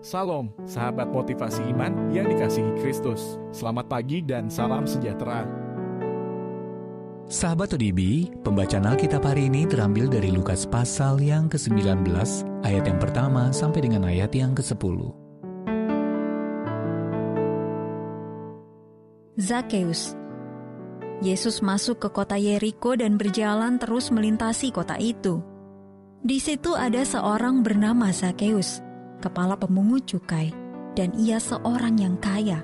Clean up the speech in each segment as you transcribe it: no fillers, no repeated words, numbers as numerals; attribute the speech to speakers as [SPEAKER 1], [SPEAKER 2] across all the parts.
[SPEAKER 1] Salam, sahabat motivasi iman yang dikasihi Kristus. Selamat pagi dan salam sejahtera.
[SPEAKER 2] Sahabat ODB, pembacaan Alkitab hari ini terambil dari Lukas pasal yang ke-19, ayat yang pertama sampai dengan ayat yang ke-10.
[SPEAKER 3] Zakeus. Yesus masuk ke kota Yeriko dan berjalan terus melintasi kota itu. Di situ ada seorang bernama Zakeus, kepala pemungut cukai, dan ia seorang yang kaya.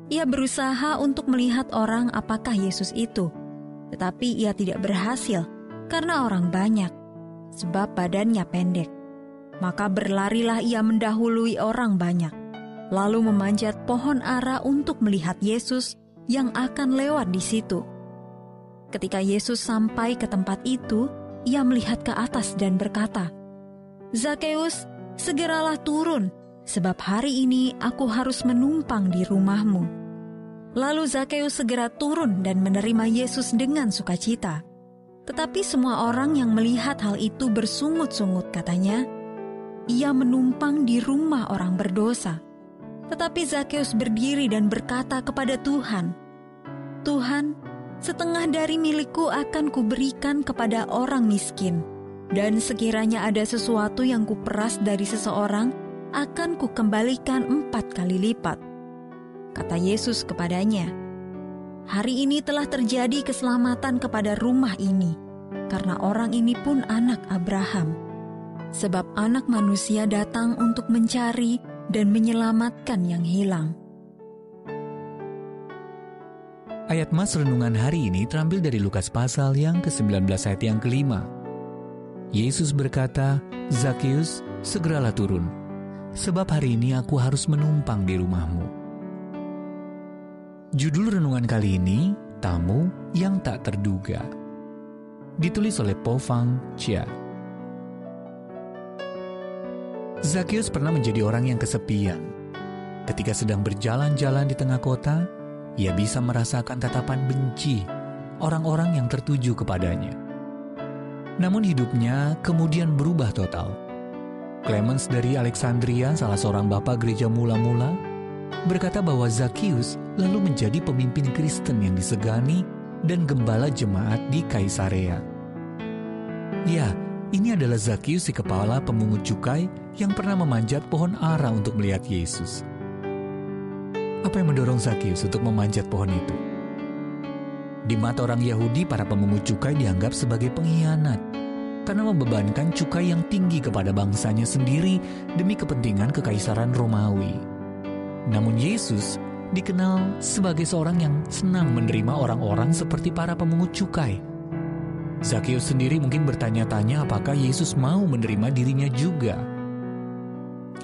[SPEAKER 3] Ia berusaha untuk melihat orang apakah Yesus itu, tetapi ia tidak berhasil karena orang banyak, sebab badannya pendek. Maka berlarilah ia mendahului orang banyak, lalu memanjat pohon ara untuk melihat Yesus yang akan lewat di situ. Ketika Yesus sampai ke tempat itu, ia melihat ke atas dan berkata, "Zakeus, segeralah turun, sebab hari ini aku harus menumpang di rumahmu." Lalu Zakeus segera turun dan menerima Yesus dengan sukacita. Tetapi semua orang yang melihat hal itu bersungut-sungut, katanya, "Ia menumpang di rumah orang berdosa." Tetapi Zakeus berdiri dan berkata kepada Tuhan, "Tuhan, setengah dari milikku akan kuberikan kepada orang miskin, dan sekiranya ada sesuatu yang kuperas dari seseorang, akan kukembalikan 4 kali lipat." Kata Yesus kepadanya, "Hari ini telah terjadi keselamatan kepada rumah ini, karena orang ini pun anak Abraham. Sebab Anak Manusia datang untuk mencari dan menyelamatkan yang hilang."
[SPEAKER 2] Ayat Mas renungan hari ini terambil dari Lukas pasal yang ke-19 ayat yang ke-5. Yesus berkata, "Zakeus, segeralah turun, sebab hari ini aku harus menumpang di rumahmu." Judul renungan kali ini, Tamu yang Tak Terduga. Ditulis oleh Po Fang Chia. Zakeus pernah menjadi orang yang kesepian. Ketika sedang berjalan-jalan di tengah kota, ia bisa merasakan tatapan benci orang-orang yang tertuju kepadanya. Namun hidupnya kemudian berubah total. Clemens dari Alexandria, salah seorang bapak gereja mula-mula, berkata bahwa Zakeus lalu menjadi pemimpin Kristen yang disegani dan gembala jemaat di Kaisarea. Ya, ini adalah Zakeus, si kepala pemungut cukai yang pernah memanjat pohon ara untuk melihat Yesus. Apa yang mendorong Zakeus untuk memanjat pohon itu? Di mata orang Yahudi, para pemungut cukai dianggap sebagai pengkhianat karena membebankan cukai yang tinggi kepada bangsanya sendiri demi kepentingan kekaisaran Romawi. Namun Yesus dikenal sebagai seorang yang senang menerima orang-orang seperti para pemungut cukai. Zakeus sendiri mungkin bertanya-tanya apakah Yesus mau menerima dirinya juga.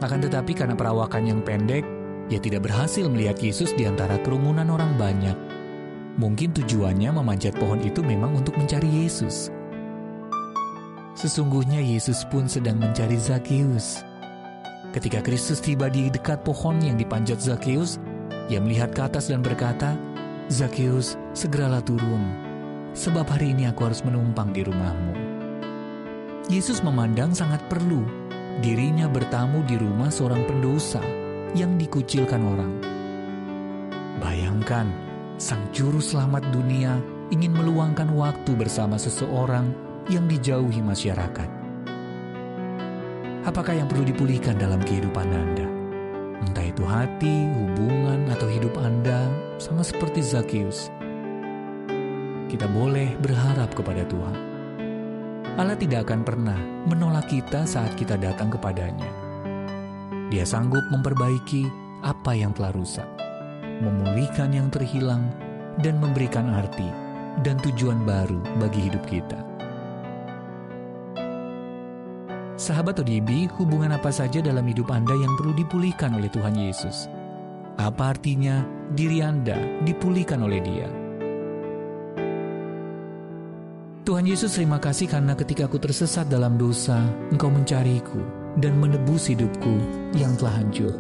[SPEAKER 2] Akan tetapi karena perawakan yang pendek, ia tidak berhasil melihat Yesus di antara kerumunan orang banyak. Mungkin tujuannya memanjat pohon itu memang untuk mencari Yesus. Sesungguhnya Yesus pun sedang mencari Zakeus. Ketika Kristus tiba di dekat pohon yang dipanjat Zakeus, ia melihat ke atas dan berkata, "Zakeus, segeralah turun, sebab hari ini aku harus menumpang di rumahmu." Yesus memandang sangat perlu dirinya bertamu di rumah seorang pendosa yang dikucilkan orang. Bayangkan, Sang Juru Selamat dunia ingin meluangkan waktu bersama seseorang yang dijauhi masyarakat. Apakah yang perlu dipulihkan dalam kehidupan Anda? Entah itu hati, hubungan, atau hidup Anda, sama seperti Zakeus. Kita boleh berharap kepada Tuhan. Allah tidak akan pernah menolak kita saat kita datang kepadanya. Dia sanggup memperbaiki apa yang telah rusak, memulihkan yang terhilang, dan memberikan arti dan tujuan baru bagi hidup kita. Sahabat ODB, hubungan apa saja dalam hidup Anda yang perlu dipulihkan oleh Tuhan Yesus? Apa artinya diri Anda dipulihkan oleh Dia? Tuhan Yesus, terima kasih karena ketika aku tersesat dalam dosa, Engkau mencariku dan menebus hidupku yang telah hancur.